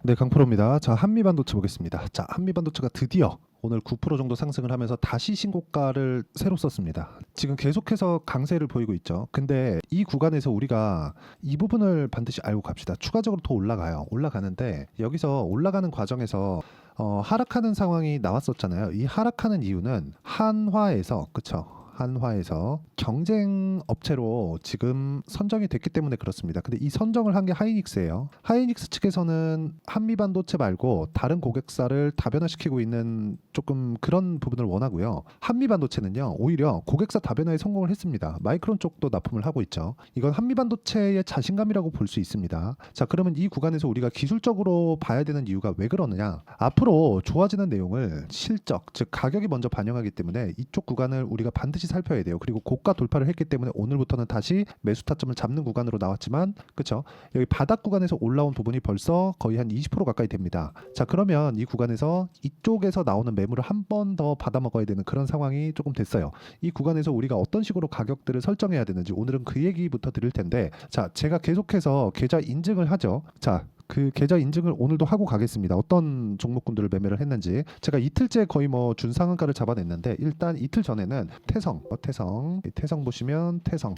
네, 강프로입니다. 자, 한미반도체 보겠습니다. 자, 한미반도체가 드디어 오늘 9% 정도 상승을 하면서 다시 신고가를 새로 썼습니다. 지금 계속해서 강세를 보이고 있죠. 근데 이 구간에서 우리가 이 부분을 반드시 알고 갑시다. 추가적으로 더 올라가요. 올라가는데 여기서 올라가는 과정에서 하락하는 상황이 나왔었잖아요. 이 하락하는 이유는 한화에서, 그쵸? 한화에서 경쟁 업체로 지금 선정이 됐기 때문에 그렇습니다. 근데 이 선정을 한 게 하이닉스예요. 하이닉스 측에서는 한미반도체 말고 다른 고객사를 다변화시키고 있는 조금 그런 부분을 원하고요. 한미반도체는요, 오히려 고객사 다변화에 성공을 했습니다. 마이크론 쪽도 납품을 하고 있죠. 이건 한미반도체의 자신감이라고 볼 수 있습니다. 자, 그러면 이 구간에서 우리가 기술적으로 봐야 되는 이유가 왜 그러느냐? 앞으로 좋아지는 내용을 실적, 즉 가격이 먼저 반영하기 때문에 이쪽 구간을 우리가 반드시 살펴야 돼요. 그리고 고가 돌파를 했기 때문에 오늘부터는 다시 매수 타점을 잡는 구간으로 나왔지만, 그렇죠? 여기 바닥 구간에서 올라온 부분이 벌써 거의 한 20% 가까이 됩니다. 자, 그러면 이 구간에서 이쪽에서 나오는 매물을 한 번 더 받아 먹어야 되는 그런 상황이 조금 됐어요. 이 구간에서 우리가 어떤 식으로 가격들을 설정해야 되는지 오늘은 그 얘기부터 드릴 텐데, 자, 제가 계속해서 계좌 인증을 하죠. 자, 그 계좌 인증을 오늘도 하고 가겠습니다. 어떤 종목군들을 매매를 했는지. 제가 이틀째 거의 뭐 준상한가를 잡아냈는데, 일단 이틀 전에는 태성 보시면 태성.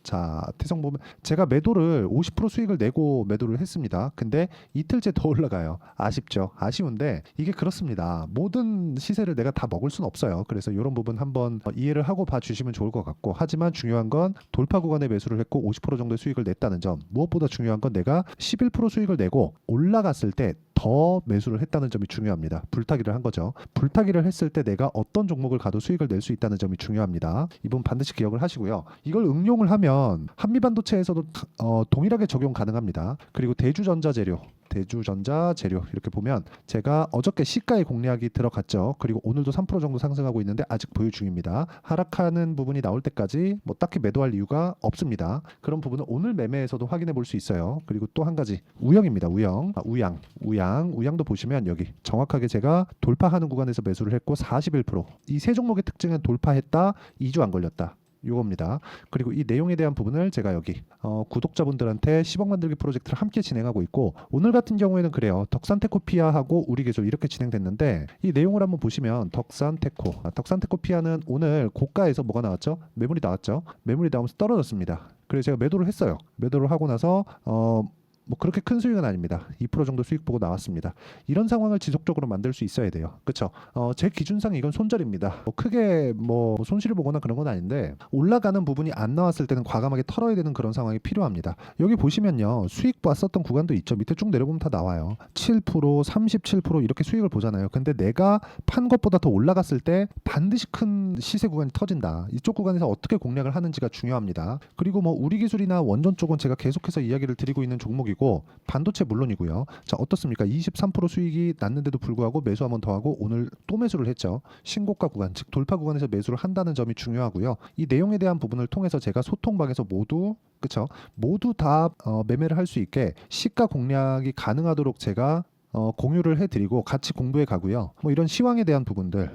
자, 태성 보면 제가 매도를 50% 수익을 내고 매도를 했습니다. 근데 이틀째 더 올라가요. 아쉽죠. 아쉬운데 이게 그렇습니다. 모든 시세를 내가 다 먹을 수는 없어요. 그래서 이런 부분 한번 이해를 하고 봐주시면 좋을 것 같고, 하지만 중요한 건 돌파 구간에 매수를 했고 50% 정도의 수익을 냈다는 점, 무엇보다 중요한 건 내가 11% 수익을 내고 올라갔을 때 더 매수를 했다는 점이 중요합니다. 불타기를 한 거죠. 불타기를 했을 때 내가 어떤 종목을 가도 수익을 낼 수 있다는 점이 중요합니다. 이 부분 반드시 기억을 하시고요. 이걸 응용을 하면 한미반도체에서도 동일하게 적용 가능합니다. 그리고 대주전자 재료 이렇게 보면 제가 어저께 시가의 공략이 들어갔죠. 그리고 오늘도 3% 정도 상승하고 있는데 아직 보유 중입니다. 하락하는 부분이 나올 때까지 뭐 딱히 매도할 이유가 없습니다. 그런 부분은 오늘 매매에서도 확인해 볼 수 있어요. 그리고 또 한 가지 우영입니다. 우양도 보시면 여기 정확하게 제가 돌파하는 구간에서 매수를 했고 41%. 이 세 종목의 특징은 돌파했다, 2주 안 걸렸다. 요겁니다. 그리고 이 내용에 대한 부분을 제가 여기 구독자분들한테 10억 만들기 프로젝트를 함께 진행하고 있고, 오늘 같은 경우에는 그래요. 덕산테코피아하고 우리 개조 이렇게 진행됐는데, 이 내용을 한번 보시면 덕산테코피아는 오늘 고가에서 뭐가 나왔죠? 매물이 나왔죠. 매물이 나오면서 떨어졌습니다. 그래서 제가 매도를 했어요. 매도를 하고 나서 뭐 그렇게 큰 수익은 아닙니다. 2% 정도 수익 보고 나왔습니다. 이런 상황을 지속적으로 만들 수 있어야 돼요. 그렇죠? 제 기준상 이건 손절입니다. 크게 뭐 손실을 보거나 그런 건 아닌데, 올라가는 부분이 안 나왔을 때는 과감하게 털어야 되는 그런 상황이 필요합니다. 여기 보시면요, 수익 봤었던 구간도 있죠. 밑에 쭉 내려보면 다 나와요. 7%, 37% 이렇게 수익을 보잖아요. 근데 내가 판 것보다 더 올라갔을 때 반드시 큰 시세 구간이 터진다. 이쪽 구간에서 어떻게 공략을 하는지가 중요합니다. 그리고 뭐 우리기술이나 원전 쪽은 제가 계속해서 이야기를 드리고 있는 종목이고, 반도체 물론이고요. 자, 어떻습니까? 23% 수익이 났는데도 불구하고 매수 한번 더 하고 오늘 또 매수를 했죠. 신고가 구간, 즉 돌파 구간에서 매수를 한다는 점이 중요하고요. 이 내용에 대한 부분을 통해서 제가 소통방에서 모두 다 매매를 할 수 있게 시가 공략이 가능하도록 제가 공유를 해드리고 같이 공부해 가고요. 뭐 이런 시황에 대한 부분들,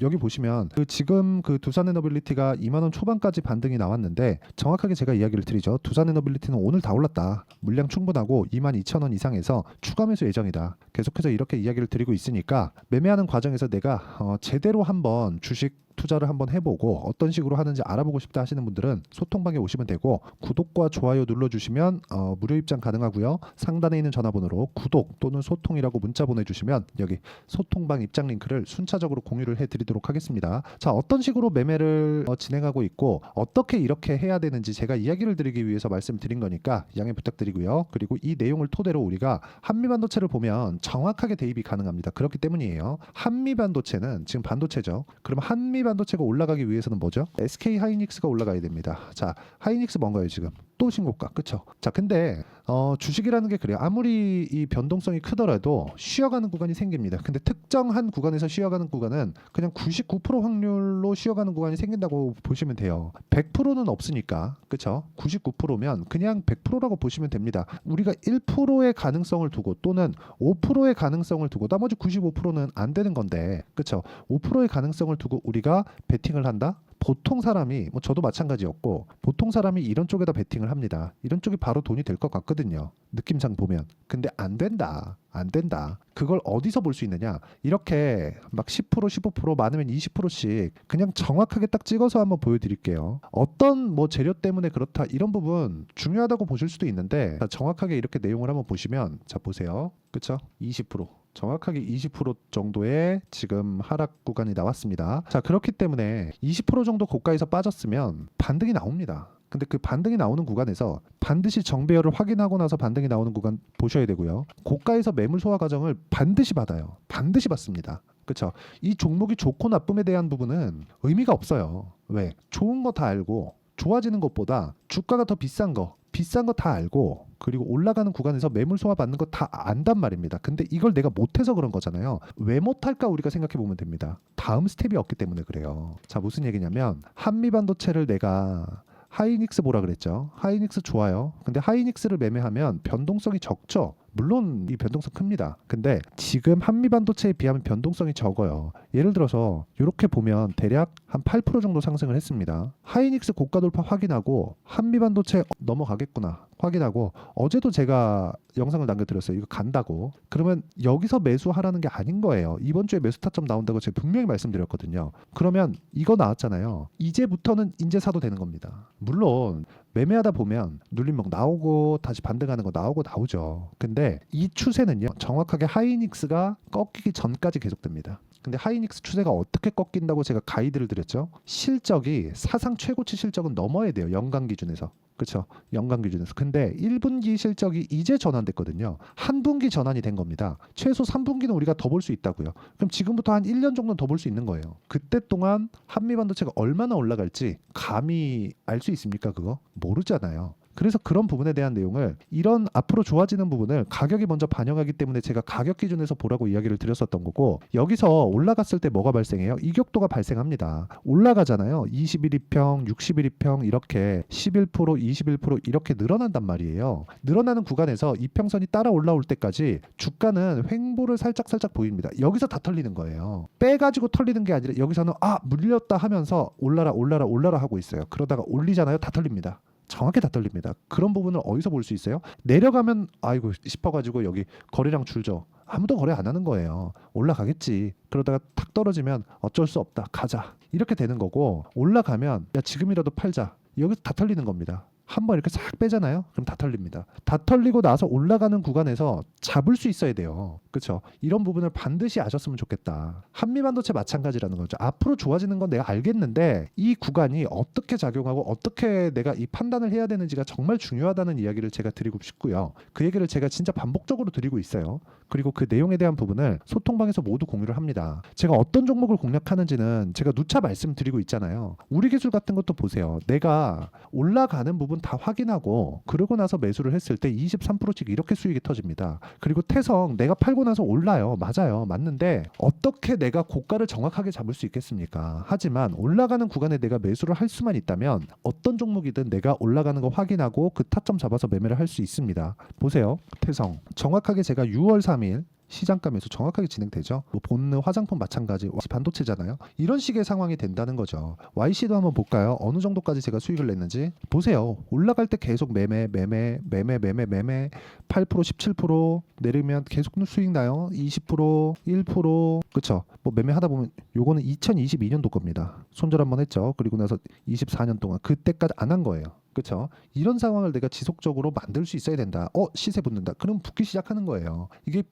여기 보시면 지금 그 두산에너빌리티가 2만 원 초반까지 반등이 나왔는데, 정확하게 제가 이야기를 드리죠. 두산에너빌리티는 오늘 다 올랐다. 물량 충분하고 22,000원 이상에서 추가 매수 예정이다. 계속해서 이렇게 이야기를 드리고 있으니까, 매매하는 과정에서 내가 제대로 한번 주식 투자를 한번 해보고 어떤 식으로 하는지 알아보고 싶다 하시는 분들은 소통방에 오시면 되고, 구독과 좋아요 눌러주시면 무료 입장 가능하고요. 상단에 있는 전화번호로 구독 또는 소통이라고 문자 보내주시면 여기 소통방 입장 링크를 순차적으로 공유를 해드리도록 하겠습니다. 자, 어떤 식으로 매매를 진행하고 있고 어떻게 이렇게 해야 되는지 제가 이야기를 드리기 위해서 말씀드린 거니까 양해 부탁드리고요. 그리고 이 내용을 토대로 우리가 한미반도체를 보면 정확하게 대입이 가능합니다. 그렇기 때문이에요. 한미반도체는 지금 반도체죠. 그럼 한미반도체가 올라가기 위해서는 뭐죠? SK 하이닉스가 올라가야 됩니다. 자, 하이닉스 뭔가요 지금? 또 신고가, 그쵸? 자, 근데 주식이라는 게 그래요. 아무리 이 변동성이 크더라도 쉬어가는 구간이 생깁니다. 근데 특정한 구간에서 쉬어가는 구간은 그냥 99% 확률로 쉬어가는 구간이 생긴다고 보시면 돼요. 100%는 없으니까, 그쵸? 99%면 그냥 100%라고 보시면 됩니다. 우리가 1%의 가능성을 두고 또는 5%의 가능성을 두고 나머지 95%는 안 되는 건데, 그쵸? 5%의 가능성을 두고 우리가 베팅을 한다? 보통 사람이 뭐 저도 마찬가지였고 보통 사람이 이런 쪽에다 베팅을 합니다. 이런 쪽이 바로 돈이 될 것 같거든요. 느낌상 보면. 근데 안 된다. 안 된다. 그걸 어디서 볼 수 있느냐? 이렇게 막 10%, 15%, 많으면 20%씩 그냥 정확하게 딱 찍어서 한번 보여드릴게요. 어떤 뭐 재료 때문에 그렇다 이런 부분 중요하다고 보실 수도 있는데 자, 정확하게 이렇게 내용을 한번 보시면 자 보세요. 그쵸? 20% 정확하게 20% 정도의 지금 하락 구간이 나왔습니다. 자 그렇기 때문에 20% 정도 고가에서 빠졌으면 반등이 나옵니다. 근데 그 반등이 나오는 구간에서 반드시 정배열을 확인하고 나서 반등이 나오는 구간 보셔야 되고요. 고가에서 매물 소화 과정을 반드시 받아요. 반드시 받습니다. 그렇죠? 이 종목이 좋고 나쁨에 대한 부분은 의미가 없어요. 왜? 좋은 거 다 알고 좋아지는 것보다 주가가 더 비싼 거 다 알고 그리고 올라가는 구간에서 매물 소화 받는 거 다 안단 말입니다. 근데 이걸 내가 못해서 그런 거잖아요. 왜 못할까 우리가 생각해 보면 됩니다. 다음 스텝이 없기 때문에 그래요. 자 무슨 얘기냐면 한미반도체를 내가 하이닉스 보라 그랬죠. 하이닉스 좋아요. 근데 하이닉스를 매매하면 변동성이 적죠. 물론 이 변동성 큽니다. 근데 지금 한미반도체에 비하면 변동성이 적어요. 예를 들어서 이렇게 보면 대략 한 8% 정도 상승을 했습니다. 하이닉스 고가 돌파 확인하고 한미반도체 넘어가겠구나 확인하고 어제도 제가 영상을 남겨드렸어요. 이거 간다고. 그러면 여기서 매수하라는 게 아닌 거예요. 이번 주에 매수 타점 나온다고 제가 분명히 말씀드렸거든요. 그러면 이거 나왔잖아요. 이제부터는 인제 사도 되는 겁니다. 물론 매매하다 보면 눌림목 나오고 다시 반등하는 거 나오죠. 근데 이 추세는요. 정확하게 하이닉스가 꺾이기 전까지 계속됩니다. 근데 하이닉스 추세가 어떻게 꺾인다고 제가 가이드를 드렸죠. 실적이 사상 최고치 실적은 넘어야 돼요. 연간 기준에서. 그렇죠. 연간 기준에서. 근데 1분기 실적이 이제 전환됐거든요. 한 분기 전환이 된 겁니다. 최소 3분기는 우리가 더 볼 수 있다고요. 그럼 지금부터 한 1년 정도는 더 볼 수 있는 거예요. 그때 동안 한미반도체가 얼마나 올라갈지 감히 알 수 있습니까? 그거? 모르잖아요. 그래서 그런 부분에 대한 내용을 이런 앞으로 좋아지는 부분을 가격이 먼저 반영하기 때문에 제가 가격 기준에서 보라고 이야기를 드렸었던 거고 여기서 올라갔을 때 뭐가 발생해요? 이격도가 발생합니다. 올라가잖아요. 21일평, 60일평 이렇게 11%, 21% 이렇게 늘어난단 말이에요. 늘어나는 구간에서 이평선이 따라 올라올 때까지 주가는 횡보를 살짝 보입니다. 여기서 다 털리는 거예요. 빼가지고 털리는 게 아니라 여기서는 물렸다 하면서 올라라 하고 있어요. 그러다가 올리잖아요. 다 털립니다. 정확히 다 털립니다. 그런 부분을 어디서 볼 수 있어요? 내려가면 아이고 싶어가지고 여기 거래량 줄죠. 아무도 거래 안 하는 거예요. 올라가겠지. 그러다가 탁 떨어지면 어쩔 수 없다. 가자. 이렇게 되는 거고 올라가면 야 지금이라도 팔자. 여기서 다 털리는 겁니다. 한번 이렇게 싹 빼잖아요. 그럼 다 털립니다. 다 털리고 나서 올라가는 구간에서 잡을 수 있어야 돼요. 그렇죠? 이런 부분을 반드시 아셨으면 좋겠다. 한미반도체 마찬가지라는 거죠. 앞으로 좋아지는 건 내가 알겠는데 이 구간이 어떻게 작용하고 어떻게 내가 이 판단을 해야 되는지가 정말 중요하다는 이야기를 제가 드리고 싶고요. 그 얘기를 제가 진짜 반복적으로 드리고 있어요. 그리고 그 내용에 대한 부분을 소통방에서 모두 공유를 합니다. 제가 어떤 종목을 공략하는지는 제가 누차 말씀드리고 있잖아요. 우리 기술 같은 것도 보세요. 내가 올라가는 부분 다 확인하고 그러고 나서 매수를 했을 때 23%씩 이렇게 수익이 터집니다. 그리고 태성 내가 팔고 나서 올라요. 맞아요. 맞는데 어떻게 내가 고가를 정확하게 잡을 수 있겠습니까? 하지만 올라가는 구간에 내가 매수를 할 수만 있다면 어떤 종목이든 내가 올라가는 거 확인하고 그 타점 잡아서 매매를 할 수 있습니다. 보세요. 태성 정확하게 제가 6월 3일 시장가 매수 정확하게 진행되죠. 뭐 본느 화장품 마찬가지 반도체잖아요. 이런 식의 상황이 된다는 거죠. YC도 한번 볼까요? 어느 정도까지 제가 수익을 냈는지 보세요. 올라갈 때 계속 매매 8% 17% 내리면 계속 수익 나요. 20% 1% 그쵸? 뭐 매매하다 보면 요거는 2022년도 겁니다. 손절 한번 했죠. 그리고 나서 24년 동안 그때까지 안 한 거예요. 그렇죠? 이런 상황을 내가 지속적으로 만들 수 있어야 된다. 시세 붙는다. 그럼 붙기 시작하는 거예요. 이게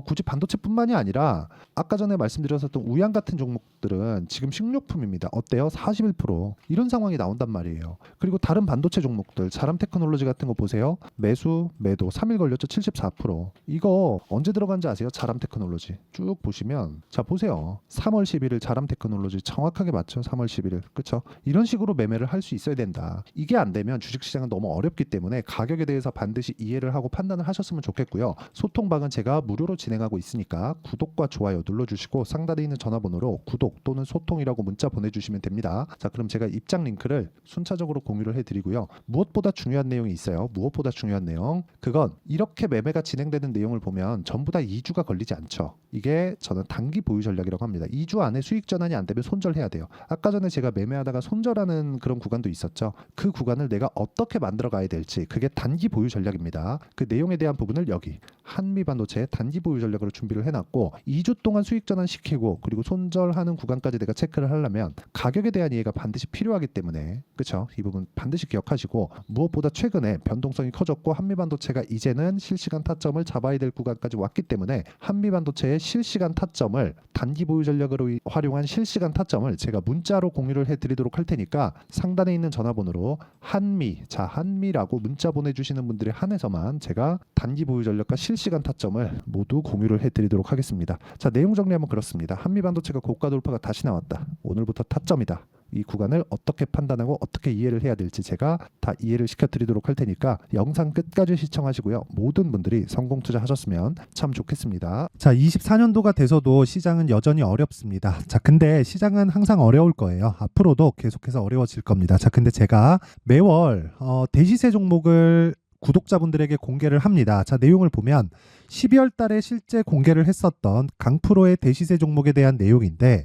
굳이 반도체뿐만이 아니라 아까 전에 말씀드렸었던 우양 같은 종목들은 지금 식료품입니다. 어때요? 41% 이런 상황이 나온단 말이에요. 그리고 다른 반도체 종목들 자람 테크놀로지 같은 거 보세요. 매수, 매도 3일 걸렸죠. 74%. 이거 언제 들어간지 아세요? 자람 테크놀로지 쭉 보시면 자 보세요. 3월 11일 자람 테크놀로지 정확하게 맞죠? 3월 11일. 그렇죠? 이런 식으로 매매를 할 수 있어야 된다. 이게 안 되면 보면 주식시장은 너무 어렵기 때문에 가격에 대해서 반드시 이해를 하고 판단을 하셨으면 좋겠고요. 소통방은 제가 무료로 진행하고 있으니까 구독과 좋아요 눌러주시고 상단에 있는 전화번호로 구독 또는 소통이라고 문자 보내주시면 됩니다. 자, 그럼 제가 입장 링크를 순차적으로 공유를 해드리고요. 무엇보다 중요한 내용이 있어요. 무엇보다 중요한 내용. 그건 이렇게 매매가 진행되는 내용을 보면 전부 다 2주가 걸리지 않죠. 이게 저는 단기 보유 전략이라고 합니다. 2주 안에 수익 전환이 안 되면 손절해야 돼요. 아까 전에 제가 매매하다가 손절하는 그런 구간도 있었죠. 그 구간을 내가 어떻게 만들어 가야 될지, 그게 단기 보유 전략입니다. 그 내용에 대한 부분을 여기 한미반도체 단기 보유 전략으로 준비를 해놨고 2주 동안 수익 전환 시키고 그리고 손절하는 구간까지 내가 체크를 하려면 가격에 대한 이해가 반드시 필요하기 때문에, 그렇죠? 이 부분 반드시 기억하시고, 무엇보다 최근에 변동성이 커졌고 한미반도체가 이제는 실시간 타점을 잡아야 될 구간까지 왔기 때문에 한미반도체의 실시간 타점을, 단기 보유 전략으로 활용한 실시간 타점을 제가 문자로 공유를 해드리도록 할 테니까 상단에 있는 전화번호로 한미라고 문자 보내주시는 분들에 한해서만 제가 단기 보유 전략과 실시간 타점을 모두 공유를 해드리도록 하겠습니다. 자, 내용 정리하면 그렇습니다. 한미반도체가 고가 돌파가 다시 나왔다. 오늘부터 타점이다. 이 구간을 어떻게 판단하고 어떻게 이해를 해야 될지 제가 다 이해를 시켜드리도록 할 테니까 영상 끝까지 시청하시고요. 모든 분들이 성공 투자하셨으면 참 좋겠습니다. 자, 24년도가 돼서도 시장은 여전히 어렵습니다. 자, 근데 시장은 항상 어려울 거예요. 앞으로도 계속해서 어려워질 겁니다. 자, 근데 제가 매월 대시세 종목을 구독자분들에게 공개를 합니다. 자, 내용을 보면 12월 달에 실제 공개를 했었던 강프로의 대시세 종목에 대한 내용인데,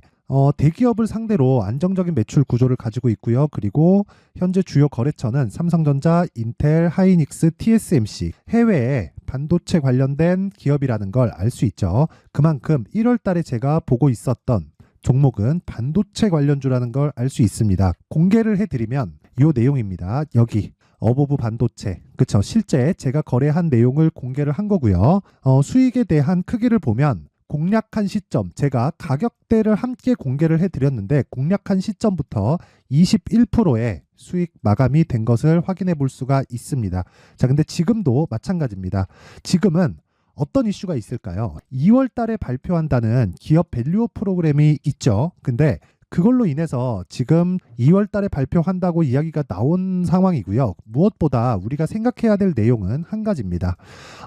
대기업을 상대로 안정적인 매출 구조를 가지고 있고요. 그리고 현재 주요 거래처는 삼성전자, 인텔, 하이닉스, TSMC, 해외에 반도체 관련된 기업이라는 걸 알 수 있죠. 그만큼 1월 달에 제가 보고 있었던 종목은 반도체 관련주라는 걸 알 수 있습니다. 공개를 해드리면 이 내용입니다. 여기 어보브 반도체, 그쵸? 실제 제가 거래한 내용을 공개를 한 거고요. 수익에 대한 크기를 보면 공략한 시점, 제가 가격대를 함께 공개를 해드렸는데 공략한 시점부터 21%의 수익 마감이 된 것을 확인해 볼 수가 있습니다. 자, 근데 지금도 마찬가지입니다. 지금은 어떤 이슈가 있을까요? 2월 달에 발표한다는 기업 밸류업 프로그램이 있죠. 근데 그걸로 인해서 지금 2월 달에 발표한다고 이야기가 나온 상황이고요. 무엇보다 우리가 생각해야 될 내용은 한 가지입니다.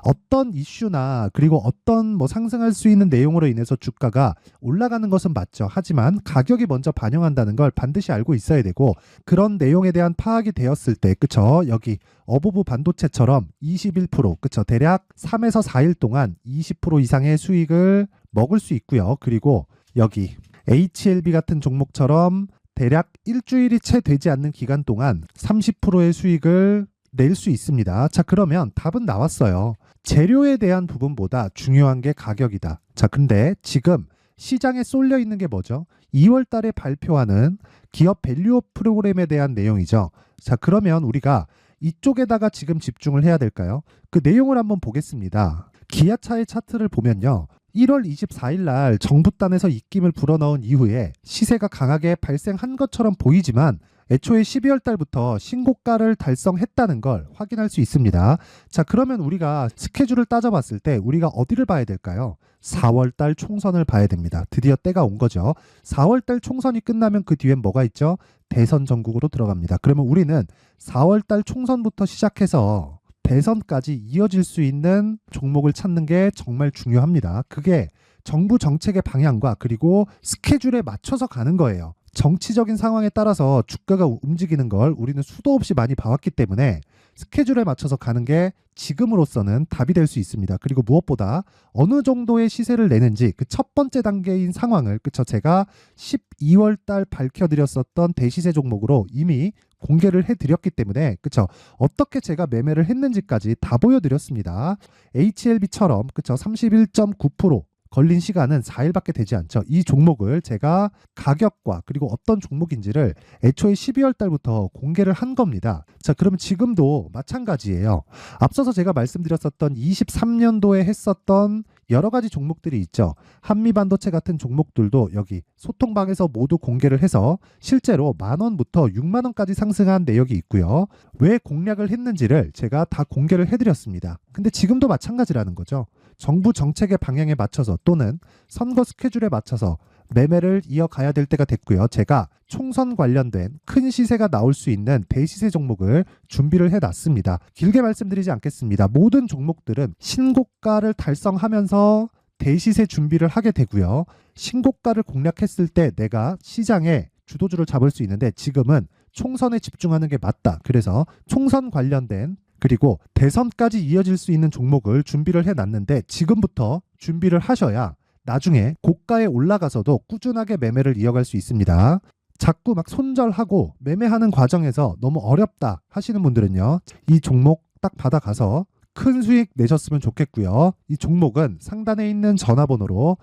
어떤 이슈나 그리고 어떤 상승할 수 있는 내용으로 인해서 주가가 올라가는 것은 맞죠. 하지만 가격이 먼저 반영한다는 걸 반드시 알고 있어야 되고, 그런 내용에 대한 파악이 되었을 때, 그쵸? 여기 어보브 반도체처럼 21%, 그쵸? 대략 3에서 4일 동안 20% 이상의 수익을 먹을 수 있고요. 그리고 여기 HLB 같은 종목처럼 대략 일주일이 채 되지 않는 기간 동안 30%의 수익을 낼 수 있습니다. 자, 그러면 답은 나왔어요. 재료에 대한 부분보다 중요한 게 가격이다. 자, 근데 지금 시장에 쏠려 있는 게 뭐죠? 2월 달에 발표하는 기업 밸류업 프로그램에 대한 내용이죠. 자, 그러면 우리가 이쪽에다가 지금 집중을 해야 될까요? 그 내용을 한번 보겠습니다. 기아차의 차트를 보면요. 1월 24일 날 정부단에서 입김을 불어넣은 이후에 시세가 강하게 발생한 것처럼 보이지만 애초에 12월 달부터 신고가를 달성했다는 걸 확인할 수 있습니다. 자, 그러면 우리가 스케줄을 따져봤을 때 우리가 어디를 봐야 될까요? 4월 달 총선을 봐야 됩니다. 드디어 때가 온 거죠. 4월 달 총선이 끝나면 그 뒤엔 뭐가 있죠? 대선 전국으로 들어갑니다. 그러면 우리는 4월 달 총선부터 시작해서 대선까지 이어질 수 있는 종목을 찾는 게 정말 중요합니다. 그게 정부 정책의 방향과 그리고 스케줄에 맞춰서 가는 거예요. 정치적인 상황에 따라서 주가가 움직이는 걸 우리는 수도 없이 많이 봐왔기 때문에 스케줄에 맞춰서 가는 게 지금으로서는 답이 될 수 있습니다. 그리고 무엇보다 어느 정도의 시세를 내는지 그 첫 번째 단계인 상황을, 그쵸? 제가 12월 달 밝혀드렸었던 대시세 종목으로 이미 공개를 해드렸기 때문에, 그쵸? 어떻게 제가 매매를 했는지까지 다 보여드렸습니다. HLB처럼, 그쵸? 31.9% 걸린 시간은 4일밖에 되지 않죠. 이 종목을 제가 가격과 그리고 어떤 종목인지를 애초에 12월 달부터 공개를 한 겁니다. 자, 그러면 지금도 마찬가지예요. 앞서서 제가 말씀드렸었던 23년도에 했었던 여러 가지 종목들이 있죠. 한미반도체 같은 종목들도 여기 소통방에서 모두 공개를 해서 실제로 10,000원부터 60,000원까지 상승한 내역이 있고요. 왜 공략을 했는지를 제가 다 공개를 해드렸습니다. 근데 지금도 마찬가지라는 거죠. 정부 정책의 방향에 맞춰서 또는 선거 스케줄에 맞춰서 매매를 이어가야 될 때가 됐고요. 제가 총선 관련된 큰 시세가 나올 수 있는 대시세 종목을 준비를 해놨습니다. 길게 말씀드리지 않겠습니다. 모든 종목들은 신고가를 달성하면서 대시세 준비를 하게 되고요. 신고가를 공략했을 때 내가 시장에 주도주를 잡을 수 있는데 지금은 총선에 집중하는 게 맞다. 그래서 총선 관련된 그리고 대선까지 이어질 수 있는 종목을 준비를 해놨는데 지금부터 준비를 하셔야 나중에 고가에 올라가서도 꾸준하게 매매를 이어갈 수 있습니다. 자꾸 막 손절하고 매매하는 과정에서 너무 어렵다 하시는 분들은요. 이 종목 딱 받아가서 큰 수익 내셨으면 좋겠고요. 이 종목은 상단에 있는 전화번호로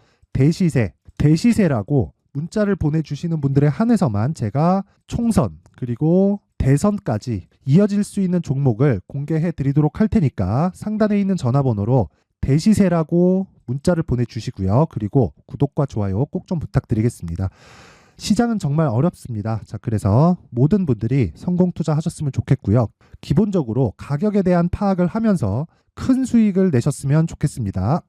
대시세라고 문자를 보내주시는 분들에 한해서만 제가 총선 그리고 대선까지 이어질 수 있는 종목을 공개해 드리도록 할 테니까 상단에 있는 전화번호로 대시세라고 문자를 보내주시고요. 그리고 구독과 좋아요 꼭 좀 부탁드리겠습니다. 시장은 정말 어렵습니다. 자, 그래서 모든 분들이 성공 투자하셨으면 좋겠고요. 기본적으로 가격에 대한 파악을 하면서 큰 수익을 내셨으면 좋겠습니다.